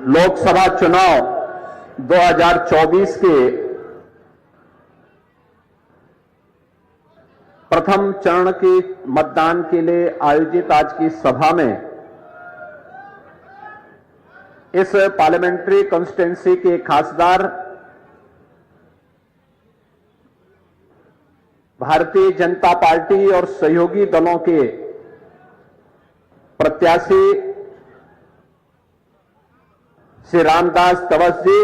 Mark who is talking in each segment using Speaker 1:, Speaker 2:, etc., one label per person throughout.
Speaker 1: लोकसभा चुनाव 2024 के प्रथम चरण के मतदान के लिए आयोजित आज की सभा में इस पार्लियामेंट्री कॉन्स्टिट्यूंसी के खासदार भारतीय जनता पार्टी और सहयोगी दलों के प्रत्याशी श्री रामदास तवस जी,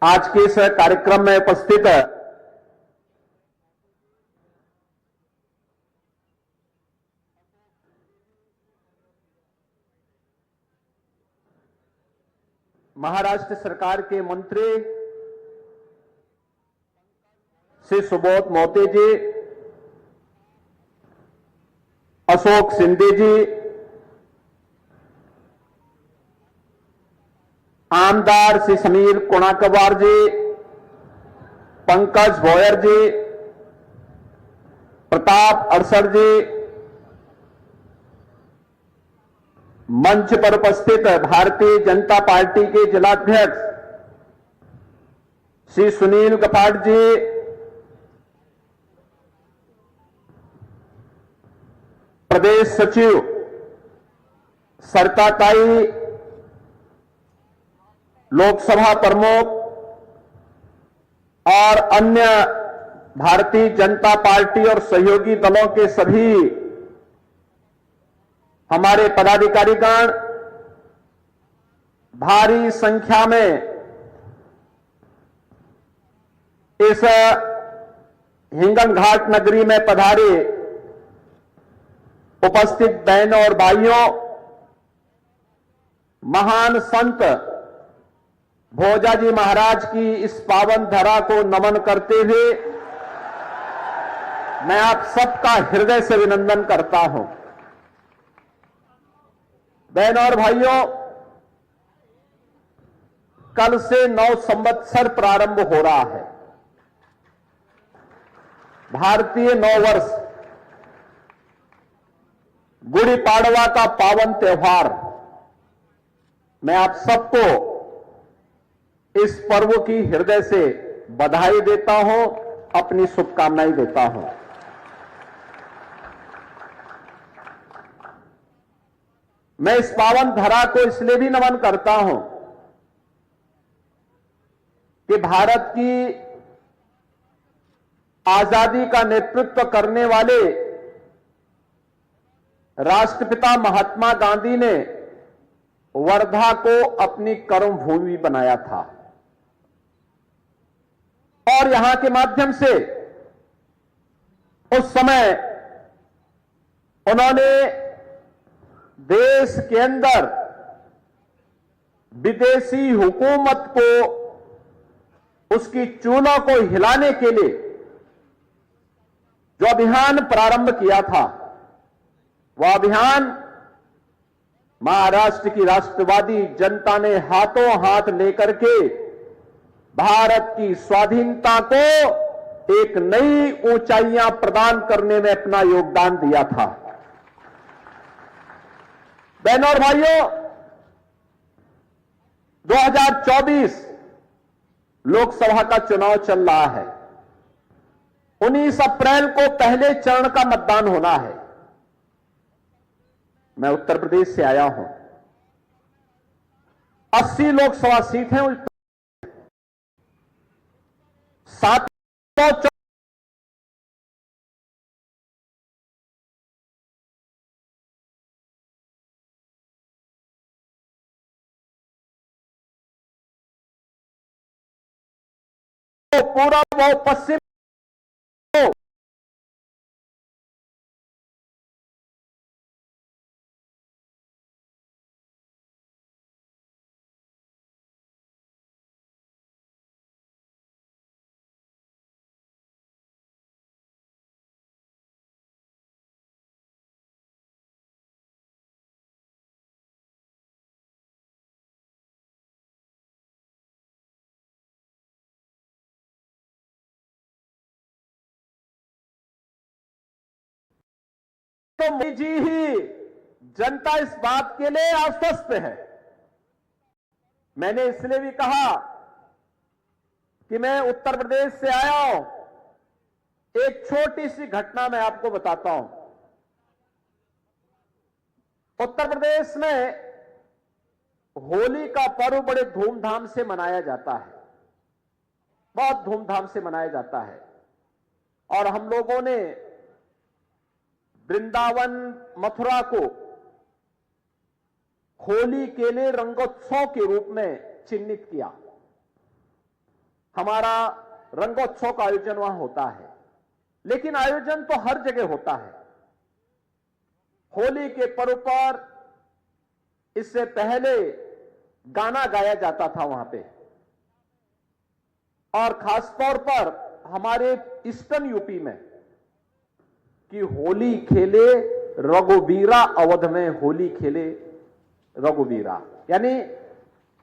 Speaker 1: आज के इस कार्यक्रम में उपस्थित महाराष्ट्र सरकार के मंत्री श्री सुबोध मोते जी, अशोक शिंदे जी, आमदार श्री समीर कोणाकवार जी, पंकज भोयर जी, प्रताप अड़सर जी, मंच पर उपस्थित भारतीय जनता पार्टी के जिलाध्यक्ष श्री सुनील गपाट जी, प्रदेश सचिव सरकाताई, लोकसभा प्रमुख और अन्य भारतीय जनता पार्टी और सहयोगी दलों के सभी हमारे पदाधिकारीगण, भारी संख्या में इस हिंगन घाट नगरी में पधारे उपस्थित बहनों और भाइयों, महान संत भोजाजी महाराज की इस पावन धरा को नमन करते हुए मैं आप सबका हृदय से अभिनंदन करता हूं। बहनों और भाइयों, कल से नव संवत्सर प्रारंभ हो रहा है। भारतीय नववर्ष, गुड़ी पाड़वा का पावन त्योहार। मैं आप सबको इस पर्व की हृदय से बधाई देता हूं, अपनी शुभकामनाएं देता हूं। मैं इस पावन धरा को इसलिए भी नमन करता हूं कि भारत की आजादी का नेतृत्व करने वाले राष्ट्रपिता महात्मा गांधी ने वर्धा को अपनी कर्मभूमि बनाया था और यहां के माध्यम से उस समय उन्होंने देश के अंदर विदेशी हुकूमत को, उसकी चूलों को हिलाने के लिए जो अभियान प्रारंभ किया था, वह अभियान महाराष्ट्र की राष्ट्रवादी जनता ने हाथों हाथ लेकर के भारत की स्वाधीनता को एक नई ऊंचाइयां प्रदान करने में अपना योगदान दिया था। बहनों और भाइयों, 2024 लोकसभा का चुनाव चल रहा है। 19 अप्रैल को पहले चरण का मतदान होना है। मैं उत्तर प्रदेश से आया हूं। 80 लोकसभा सीट हैं, 700 पूर्व और पश्चिम तो मोदी जी ही जनता इस बात के लिए आश्वस्त है। मैंने इसलिए भी कहा कि मैं उत्तर प्रदेश से आया हूं। एक छोटी सी घटना मैं आपको बताता हूं। उत्तर प्रदेश में होली का पर्व बड़े धूमधाम से मनाया जाता है, बहुत धूमधाम से मनाया जाता है। और हम लोगों ने वृंदावन मथुरा को होली के लिए रंगोत्सव के रूप में चिन्हित किया। हमारा रंगोत्सव का आयोजन वहां होता है, लेकिन आयोजन तो हर जगह होता है। होली के पर्व पर इससे पहले गाना गाया जाता था वहां पे, और खासतौर पर हमारे ईस्टर्न यूपी में कि होली खेले रघुवीरा, अवध में होली खेले रघुवीरा। यानी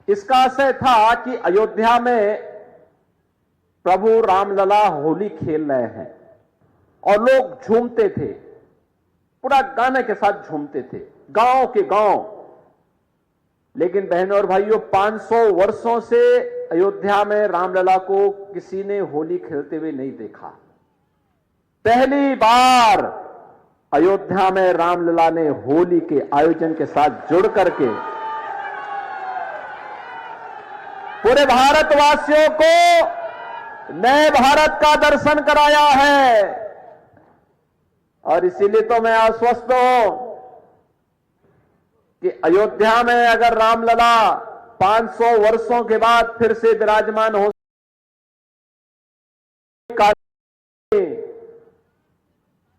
Speaker 1: इसका आशय था कि अयोध्या में प्रभु रामलला होली खेल रहे हैं और लोग झूमते थे, पूरा गाने के साथ झूमते थे, गांव के गांव। लेकिन बहनों और भाइयों, 500 वर्षों से अयोध्या में रामलला को किसी ने होली खेलते हुए नहीं देखा। पहली बार अयोध्या में रामलला ने होली के आयोजन के साथ जुड़ करके पूरे भारतवासियों को नए भारत का दर्शन कराया है। और इसीलिए तो मैं आश्वस्त हूं कि अयोध्या में अगर रामलला 500 वर्षों के बाद फिर से विराजमान हो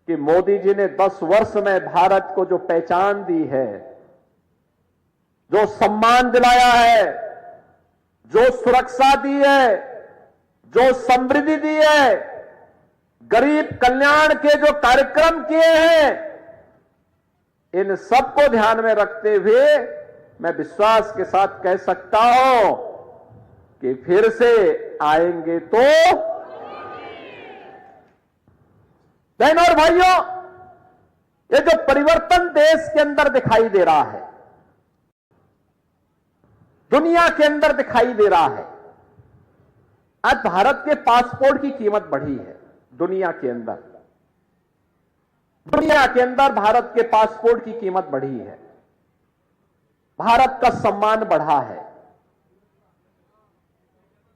Speaker 1: कि मोदी जी ने 10 वर्ष में भारत को जो पहचान दी है, जो सम्मान दिलाया है, जो सुरक्षा दी है, जो समृद्धि दी है, गरीब कल्याण के जो कार्यक्रम किए हैं, इन सबको ध्यान में रखते हुए मैं विश्वास के साथ कह सकता हूं कि फिर से आएंगे तो। बहनों और भाइयों, ये जो परिवर्तन देश के अंदर दिखाई दे रहा है, दुनिया के अंदर दिखाई दे रहा है। आज भारत के पासपोर्ट की कीमत बढ़ी है। दुनिया के अंदर भारत के पासपोर्ट की कीमत बढ़ी है। भारत का सम्मान बढ़ा है।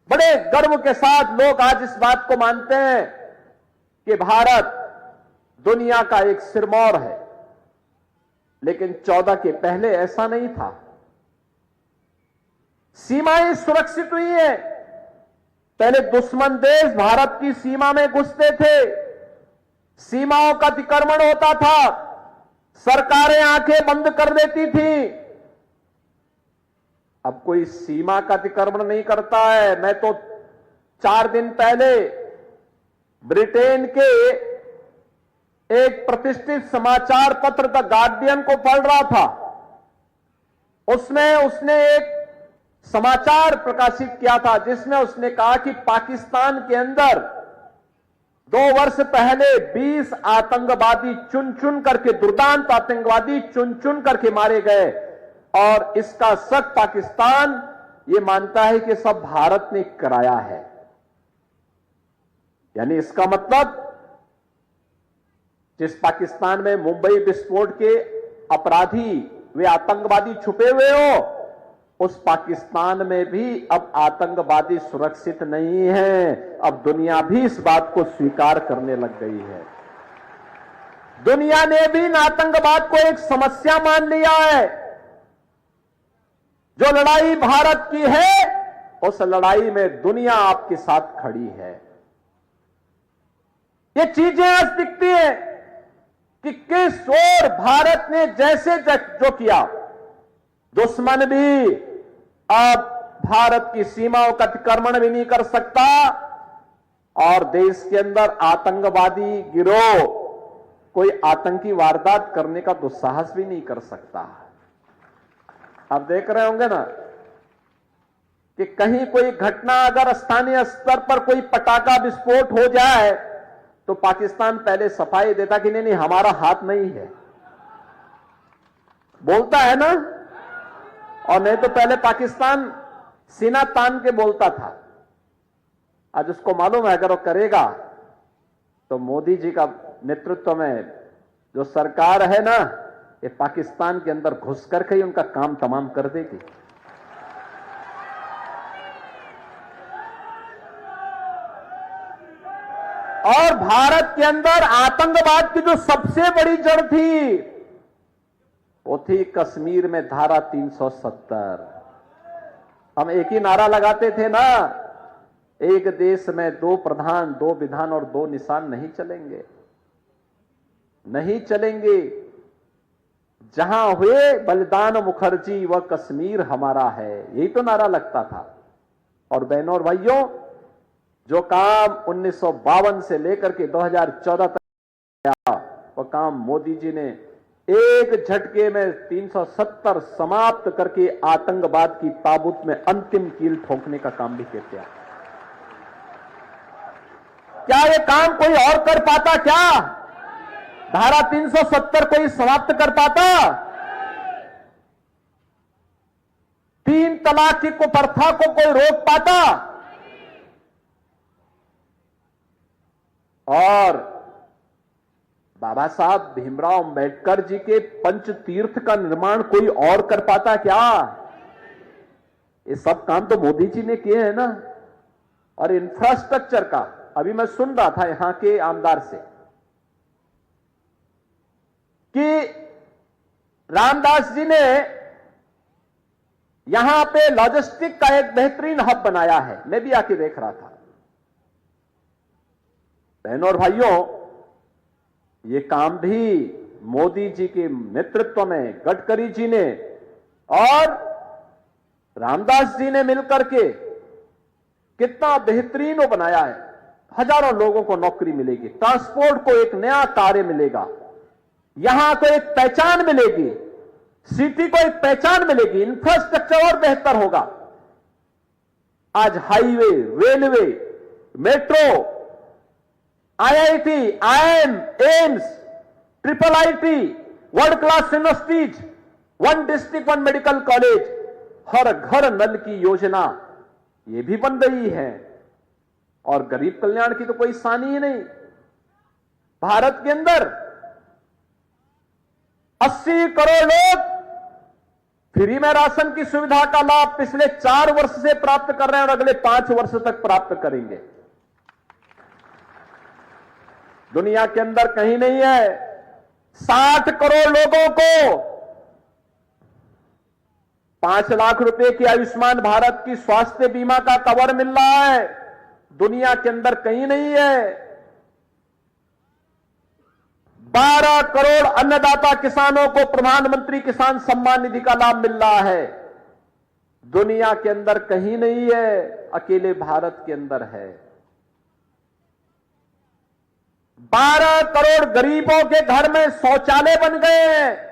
Speaker 1: बड़े गर्व के साथ लोग आज इस बात को मानते हैं कि भारत दुनिया का एक सिरमौर है। लेकिन 14 के पहले ऐसा नहीं था। सीमाएं सुरक्षित हुई है। पहले दुश्मन देश भारत की सीमा में घुसते थे, सीमाओं का अतिक्रमण होता था, सरकारें आंखें बंद कर देती थी। अब कोई सीमा का अतिक्रमण नहीं करता है। मैं तो 4 दिन पहले ब्रिटेन के एक प्रतिष्ठित समाचार पत्र द गार्डियन को पढ़ रहा था। उसमें उसने एक समाचार प्रकाशित किया था जिसमें उसने कहा कि पाकिस्तान के अंदर 2 वर्ष पहले 20 आतंकवादी चुन चुन करके, दुर्दांत आतंकवादी चुन चुन करके मारे गए, और इसका शक पाकिस्तान ये मानता है कि सब भारत ने कराया है। यानी इसका मतलब जिस पाकिस्तान में मुंबई विस्फोट के अपराधी वे आतंकवादी छुपे हुए हो, उस पाकिस्तान में भी अब आतंकवादी सुरक्षित नहीं है। अब दुनिया भी इस बात को स्वीकार करने लग गई है। दुनिया ने भी आतंकवाद को एक समस्या मान लिया है। जो लड़ाई भारत की है, उस लड़ाई में दुनिया आपके साथ खड़ी है। ये चीजें आज दिखती है कि किस ओर भारत ने जैसे जो किया, दुश्मन भी अब भारत की सीमाओं का अतिक्रमण भी नहीं कर सकता, और देश के अंदर आतंकवादी गिरोह कोई आतंकी वारदात करने का दुस्साहस भी नहीं कर सकता। आप देख रहे होंगे ना कि कहीं कोई घटना, अगर स्थानीय स्तर पर कोई पटाखा विस्फोट हो जाए तो पाकिस्तान पहले सफाई देता कि नहीं नहीं, हमारा हाथ नहीं है, बोलता है ना, और नहीं तो पहले पाकिस्तान सीना तान के बोलता था। आज उसको मालूम है अगर वो करेगा तो मोदी जी का नेतृत्व में जो सरकार है ना, ये पाकिस्तान के अंदर घुस करके ही उनका काम तमाम कर देगी। और भारत के अंदर आतंकवाद की जो सबसे बड़ी जड़ थी वो थी कश्मीर में धारा 370। हम एक ही नारा लगाते थे ना, एक देश में दो प्रधान, दो विधान और दो निशान नहीं चलेंगे, नहीं चलेंगे। जहां हुए बलिदान मुखर्जी वह कश्मीर हमारा है, यही तो नारा लगता था। और बहनों और भाइयों, जो काम 1952 से लेकर के 2014 तक किया, वह काम मोदी जी ने एक झटके में 370 समाप्त करके आतंकवाद की ताबूत में अंतिम कील ठोकने का काम भी किया। क्या ये काम कोई और कर पाता? क्या धारा 370 कोई समाप्त कर पाता? 3 तलाक की कुप्रथा को कोई रोक पाता? और बाबा साहब भीमराव अंबेडकर जी के पंच तीर्थ का निर्माण कोई और कर पाता क्या? ये सब काम तो मोदी जी ने किए हैं ना। और इंफ्रास्ट्रक्चर का अभी मैं सुन रहा था यहां के आमदार से कि रामदास जी ने यहां पे लॉजिस्टिक का एक बेहतरीन हब बनाया है। मैं भी आके देख रहा था। बहनों और भाइयों, ये काम भी मोदी जी के नेतृत्व में गडकरी जी ने और रामदास जी ने मिलकर के कितना बेहतरीन वो बनाया है। हजारों लोगों को नौकरी मिलेगी, ट्रांसपोर्ट को एक नया कार्य मिलेगा, यहां को एक पहचान मिलेगी, सिटी को एक पहचान मिलेगी, इंफ्रास्ट्रक्चर और बेहतर होगा। आज highway, railway, metro, IIT, IM, AIIMS, triple IT, world class universities, 1 district 1 medical college, हर घर नल की योजना ये भी बन गई है। और गरीब कल्याण की तो कोई सानी ही नहीं। भारत के अंदर 80 करोड़ लोग फ्री में राशन की सुविधा का लाभ पिछले 4 वर्ष से प्राप्त कर रहे हैं और अगले 5 वर्ष तक प्राप्त करेंगे। दुनिया के अंदर कहीं नहीं है। 60 करोड़ लोगों को 5 लाख रुपए की आयुष्मान भारत की स्वास्थ्य बीमा का कवर मिल रहा है। दुनिया के अंदर कहीं नहीं है। 12 करोड़ अन्नदाता किसानों को प्रधानमंत्री किसान सम्मान निधि का लाभ मिल रहा है। दुनिया के अंदर कहीं नहीं है, अकेले भारत के अंदर है। 12 करोड़ गरीबों के घर में शौचालय बन गए हैं।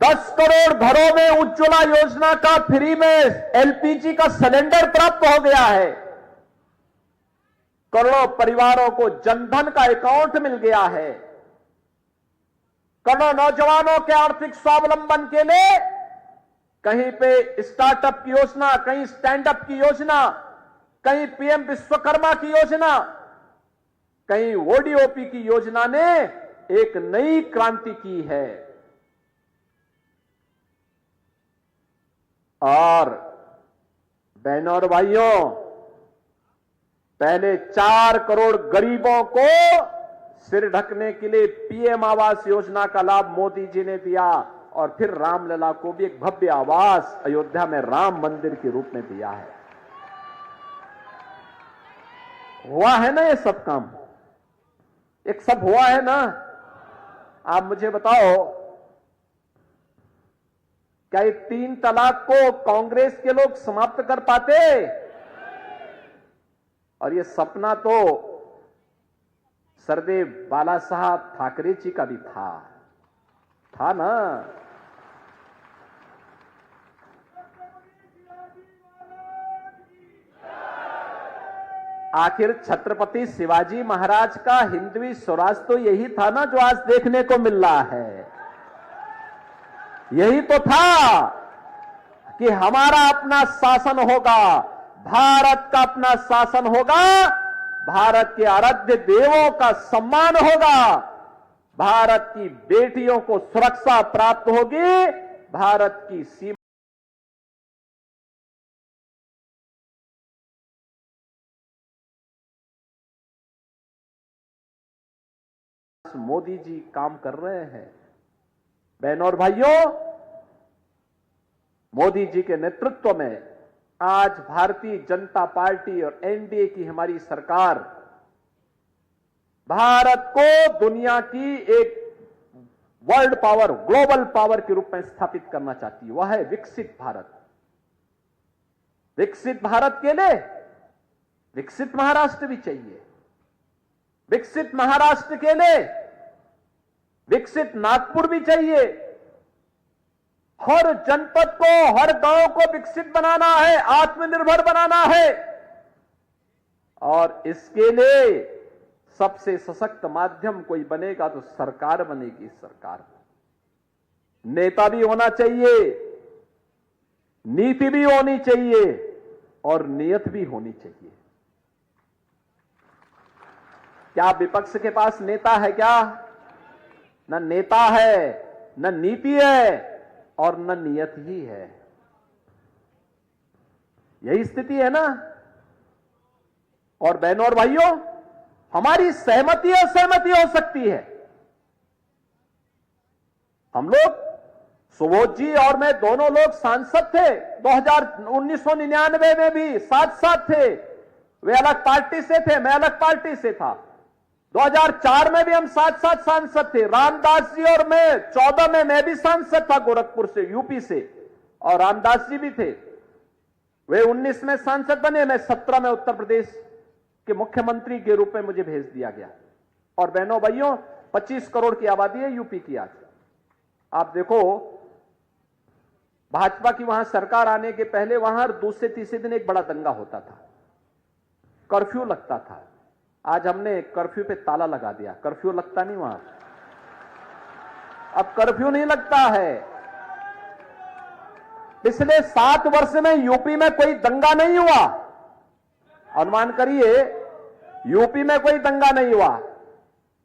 Speaker 1: 10 करोड़ घरों में उज्ज्वला योजना का फ्री में एलपीजी का सिलेंडर प्राप्त हो गया है। करोड़ों परिवारों को जनधन का अकाउंट मिल गया है। करोड़ों नौजवानों के आर्थिक स्वावलंबन के लिए कहीं पे स्टार्टअप की योजना, कहीं स्टैंडअप की योजना, कहीं पीएम विश्वकर्मा की योजना, कहीं ओडीओपी की योजना ने एक नई क्रांति की है। और बहनों और भाइयों, पहले 4 करोड़ गरीबों को सिर ढकने के लिए पीएम आवास योजना का लाभ मोदी जी ने दिया और फिर रामलला को भी एक भव्य आवास अयोध्या में राम मंदिर के रूप में दिया है। हुआ है ना ये सब काम? एक सब हुआ है ना? आप मुझे बताओ, क्या ये 3 तलाक को कांग्रेस के लोग समाप्त कर पाते? और ये सपना तो सरदेव बाला साहब ठाकरे जी का भी था ना। आखिर छत्रपति शिवाजी महाराज का हिंदवी स्वराज तो यही था ना जो आज देखने को मिल रहा है। यही तो था कि हमारा अपना शासन होगा, भारत का अपना शासन होगा, भारत के आराध्य देवों का सम्मान होगा, भारत की बेटियों को सुरक्षा प्राप्त होगी, भारत की सीमा। मोदी जी काम कर रहे हैं। बहनों और भाइयों, मोदी जी के नेतृत्व में आज भारतीय जनता पार्टी और एनडीए की हमारी सरकार भारत को दुनिया की एक वर्ल्ड पावर, ग्लोबल पावर के रूप में स्थापित करना चाहती है। वह है विकसित भारत। विकसित भारत के लिए विकसित महाराष्ट्र भी चाहिए। विकसित महाराष्ट्र के लिए विकसित नागपुर भी चाहिए। हर जनपद को, हर गांव को विकसित बनाना है, आत्मनिर्भर बनाना है। और इसके लिए सबसे सशक्त माध्यम कोई बनेगा तो सरकार बनेगी। सरकार, नेता भी होना चाहिए, नीति भी होनी चाहिए और नियत भी होनी चाहिए। क्या विपक्ष के पास नेता है? क्या न नेता है, न नीति है और न नियत ही है। यही स्थिति है ना। और बहनों और भाइयों, हमारी सहमति असहमति हो सकती है। हम लोग, सुबोध जी और मैं दोनों लोग सांसद थे 1999 में भी साथ साथ थे। वे अलग पार्टी से थे, मैं अलग पार्टी से था। 2004 में भी हम साथ साथ सांसद थे। रामदास जी और मैं 14 में मैं भी सांसद था गोरखपुर से, यूपी से, और रामदास जी भी थे। वे 19 में सांसद बने, मैं 17 में उत्तर प्रदेश के मुख्यमंत्री के रूप में मुझे भेज दिया गया। और बहनों भाइयों, 25 करोड़ की आबादी है यूपी की आज। आप देखो, भाजपा की वहां सरकार आने के पहले वहां दूसरे तीसरे दिन एक बड़ा दंगा होता था, कर्फ्यू लगता था। आज हमने कर्फ्यू पे ताला लगा दिया, कर्फ्यू लगता नहीं वहां। अब कर्फ्यू नहीं लगता है। पिछले 7 वर्ष में यूपी में कोई दंगा नहीं हुआ। अनुमान करिए, यूपी में कोई दंगा नहीं हुआ।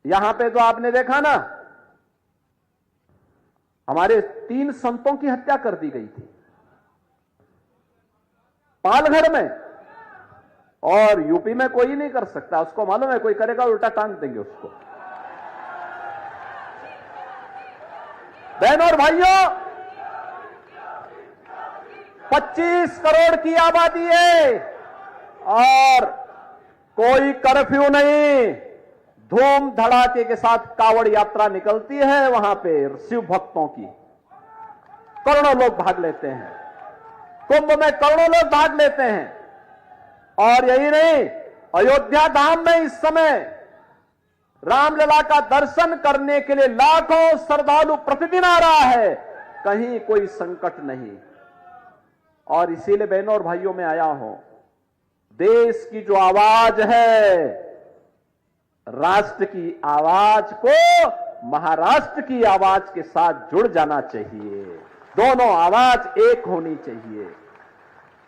Speaker 1: यहां पे तो आपने देखा ना, हमारे 3 संतों की हत्या कर दी गई थी पालघर में। और यूपी में कोई नहीं कर सकता, उसको मालूम है, कोई करेगा उल्टा टांग देंगे उसको। बहनों और भाइयों, 25 करोड़ की आबादी है और कोई कर्फ्यू नहीं। धूम धड़ाके के साथ कावड़ यात्रा निकलती है वहां पे शिव भक्तों की। करोड़ों लोग भाग लेते हैं, कुंभ में करोड़ों लोग भाग लेते हैं। और यही नहीं, अयोध्या धाम में इस समय रामलला का दर्शन करने के लिए लाखों श्रद्धालु प्रतिदिन आ रहा है। कहीं कोई संकट नहीं। और इसीलिए बहनों और भाइयों, में आया हूं, देश की जो आवाज है, राष्ट्र की आवाज को महाराष्ट्र की आवाज के साथ जुड़ जाना चाहिए। दोनों आवाज एक होनी चाहिए।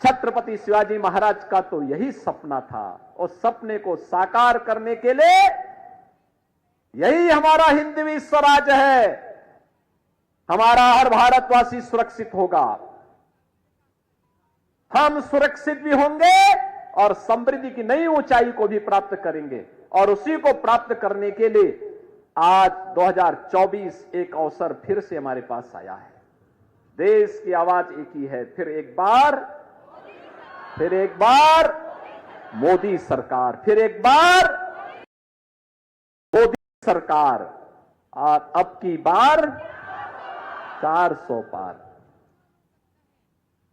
Speaker 1: छत्रपति शिवाजी महाराज का तो यही सपना था। उस सपने को साकार करने के लिए यही हमारा हिंदवी स्वराज है। हमारा हर भारतवासी सुरक्षित होगा, हम सुरक्षित भी होंगे और समृद्धि की नई ऊंचाई को भी प्राप्त करेंगे। और उसी को प्राप्त करने के लिए आज 2024 एक अवसर फिर से हमारे पास आया है। देश की आवाज एक ही है। फिर एक बार मोदी सरकार, फिर एक बार मोदी सरकार, और अब की बार 400 पार।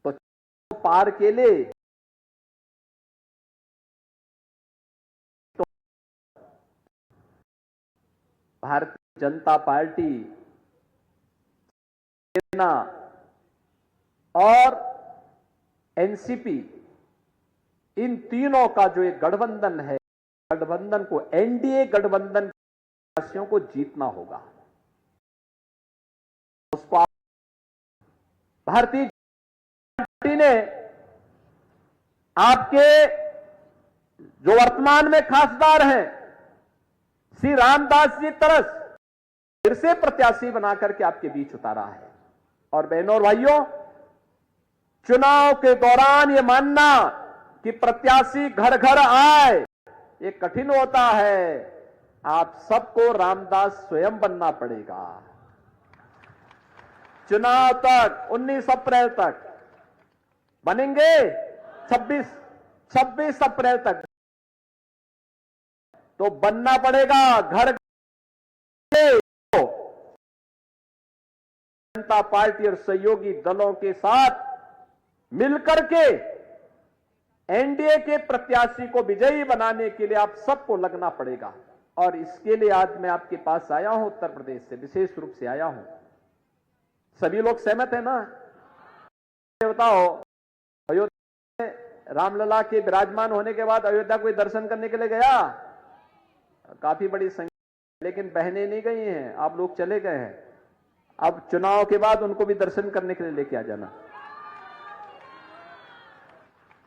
Speaker 1: तो पार के लिए तो भारतीय जनता पार्टी, सेना और एनसीपी इन तीनों का जो एक गठबंधन है, गठबंधन को एनडीए गठबंधन प्रत्याशियों को जीतना होगा। उसको भारतीय जनता पार्टी ने आपके जो वर्तमान में खासदार हैं श्री रामदास जी तरस फिर से प्रत्याशी बना करके आपके बीच उतारा है। और बहनों और भाइयों, चुनाव के दौरान यह मानना कि प्रत्याशी घर घर आए ये कठिन होता है। आप सबको रामदास स्वयं बनना पड़ेगा। चुनाव तक 19 अप्रैल तक बनेंगे, 26 अप्रैल तक तो बनना पड़ेगा। घर जनता पार्टी और सहयोगी दलों के साथ मिलकर के एनडीए के प्रत्याशी को विजयी बनाने के लिए आप सबको लगना पड़ेगा। और इसके लिए आज मैं आपके पास आया हूं, उत्तर प्रदेश से विशेष रूप से आया हूं। सभी लोग सहमत है ना? बताओ, अयोध्या में रामलला के विराजमान होने के बाद अयोध्या कोई दर्शन करने के लिए गया? काफी बड़ी संख्या, लेकिन बहनें नहीं गई हैं, आप लोग चले गए हैं। अब चुनाव के बाद उनको भी दर्शन करने के लिए लेके आ जाना।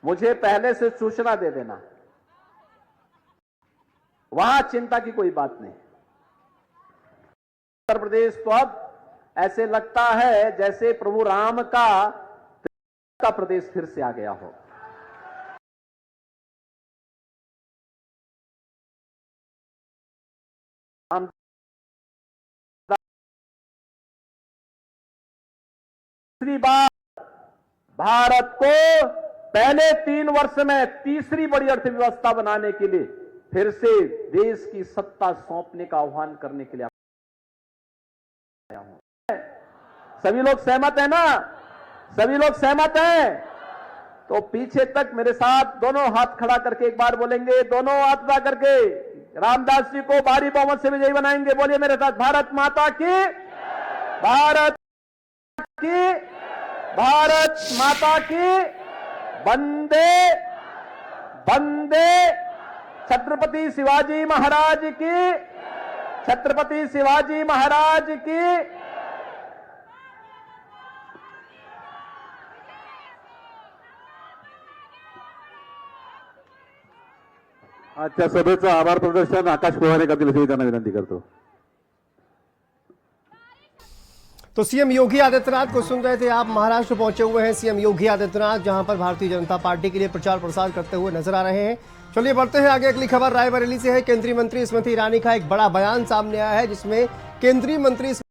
Speaker 1: मुझे पहले से सूचना दे देना, वहां चिंता की कोई बात नहीं। उत्तर प्रदेश तो अब ऐसे लगता है जैसे प्रभु राम का प्रदेश फिर से आ गया हो। तीसरी बार भारत को पहले 3 वर्ष में तीसरी बड़ी अर्थव्यवस्था बनाने के लिए फिर से देश की सत्ता सौंपने का आह्वान करने के लिए आया हूं। सभी लोग सहमत है ना? सभी लोग सहमत हैं? तो पीछे तक मेरे साथ दोनों हाथ खड़ा करके एक बार बोलेंगे, दोनों हाथ खड़ा करके रामदास जी को भारी बहुमत से विजयी बनाएंगे। बोलिए मेरे साथ, भारत माता की, भारत की, भारत माता की, वंदे वंदे, छत्रपति शिवाजी महाराज की, छत्रपति शिवाजी महाराज की।
Speaker 2: आजच्या सभेचं आभार प्रदर्शन आकाश पवार करतील अशी त्यांना विनंती करतो।
Speaker 3: तो सीएम योगी आदित्यनाथ को सुन रहे थे आप। महाराष्ट्र पहुंचे हुए हैं सीएम योगी आदित्यनाथ, जहां पर भारतीय जनता पार्टी के लिए प्रचार प्रसार करते हुए नजर आ रहे हैं। चलिए बढ़ते हैं आगे। अगली खबर रायबरेली से है। केंद्रीय मंत्री स्मृति ईरानी का एक बड़ा बयान सामने आया है, जिसमें केंद्रीय मंत्री